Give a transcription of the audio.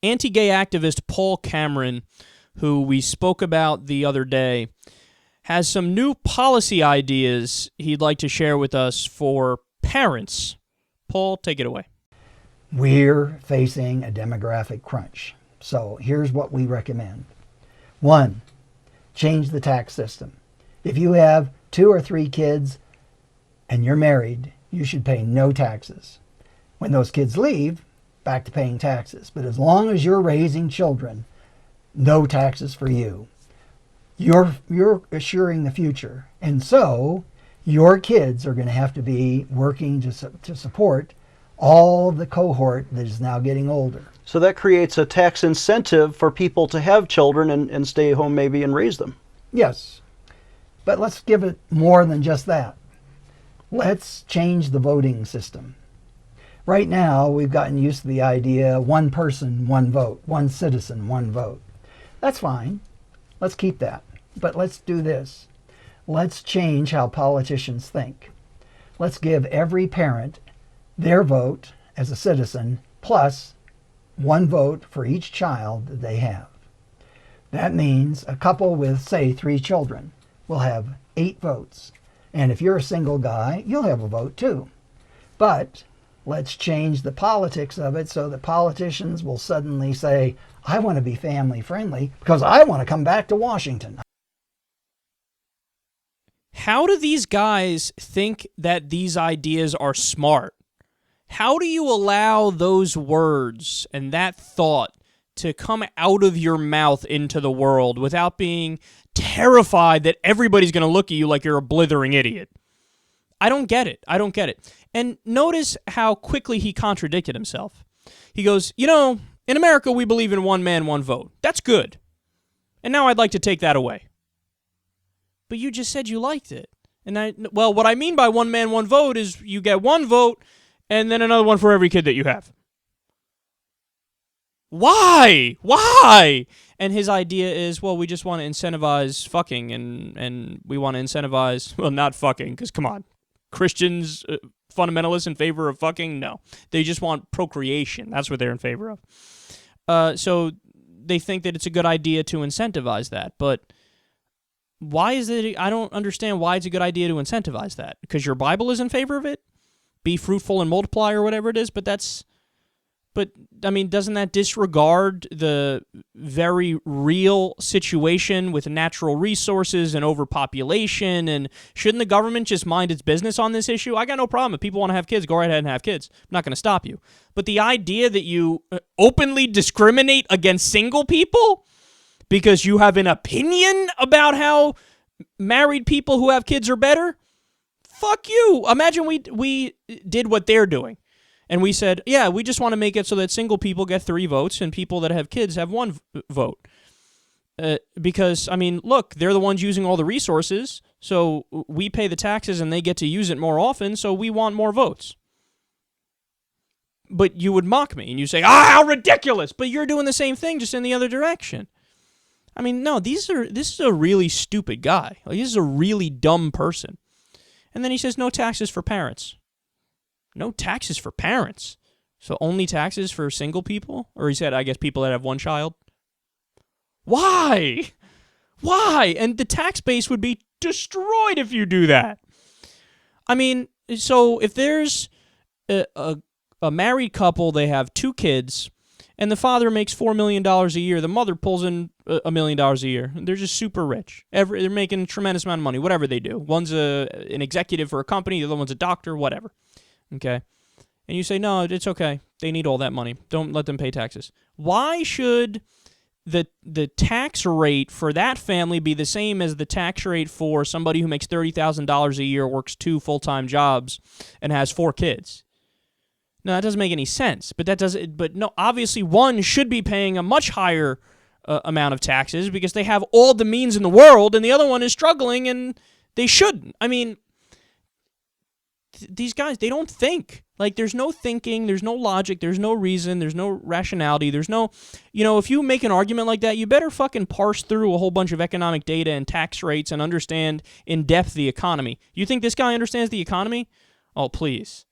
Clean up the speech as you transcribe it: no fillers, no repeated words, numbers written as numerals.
Anti-gay activist Paul Cameron, who we spoke about the other day, has some new policy ideas he'd like to share with us for parents. Paul, take it away. We're facing a demographic crunch. So here's what we recommend. 1, change the tax system. If you have 2 or 3 kids and you're married, you should pay no taxes. When those kids leave, back to paying taxes. But as long as you're raising children, no taxes for you. You're assuring the future. And so your kids are going to have to be working to support all the cohort that is now getting older. So that creates a tax incentive for people to have children and stay home maybe and raise them. Yes. But let's give it more than just that. Let's change the voting system. Right now, we've gotten used to the idea, one person, one vote, one citizen, one vote. That's fine. Let's keep that. But let's do this. Let's change how politicians think. Let's give every parent their vote as a citizen plus one vote for each child that they have. That means a couple with, say, 3 children will have 8 votes. And if you're a single guy, you'll have a vote too. But let's change the politics of it so that politicians will suddenly say, I want to be family friendly because I want to come back to Washington. How do these guys think that these ideas are smart? How do you allow those words and that thought to come out of your mouth into the world without being terrified that everybody's going to look at you like you're a blithering idiot? I don't get it. I don't get it. And notice how quickly he contradicted himself. He goes, you know, in America we believe in one man, one vote. That's good. And now I'd like to take that away. But you just said you liked it. And well, what I mean by one man, one vote is you get one vote and then another one for every kid that you have. Why? Why? And his idea is, well, we just want to incentivize fucking and we want to incentivize, well, not fucking, because come on. Christians, fundamentalists in favor of fucking? No. They just want procreation. That's what they're in favor of. So they think that it's a good idea to incentivize that. But why is it? I don't understand why it's a good idea to incentivize that. Because your Bible is in favor of it? Be fruitful and multiply or whatever it is? But, I mean, doesn't that disregard the very real situation with natural resources and overpopulation? And shouldn't the government just mind its business on this issue? I got no problem. If people want to have kids, go right ahead and have kids. I'm not going to stop you. But the idea that you openly discriminate against single people because you have an opinion about how married people who have kids are better? Fuck you. Imagine we did what they're doing. And we said, yeah, we just want to make it so that single people get 3 votes and people that have kids have 1 vote. Because, I mean, look, they're the ones using all the resources, so we pay the taxes and they get to use it more often, so we want more votes. But you would mock me and you say, how ridiculous! But you're doing the same thing, just in the other direction. I mean, no, this is a really stupid guy. Like, this is a really dumb person. And then he says, no taxes for parents. No taxes for parents. So only taxes for single people? Or he said, I guess, people that have 1 child? Why? Why? And the tax base would be destroyed if you do that. I mean, so if there's a married couple, they have 2 kids, and the father makes $4 million a year, the mother pulls in $1 million a year. They're just super rich. They're making a tremendous amount of money, whatever they do. One's an executive for a company, the other one's a doctor, whatever. Okay? And you say, no, it's okay. They need all that money. Don't let them pay taxes. Why should the tax rate for that family be the same as the tax rate for somebody who makes $30,000 a year, works 2 full-time jobs, and has 4 kids? No, that doesn't make any sense. But no, obviously one should be paying a much higher amount of taxes because they have all the means in the world, and the other one is struggling, and they shouldn't. I mean, these guys, they don't think. Like, there's no thinking, there's no logic, there's no reason, there's no rationality, there's no, if you make an argument like that, you better fucking parse through a whole bunch of economic data and tax rates and understand in depth the economy. You think this guy understands the economy? Oh, please.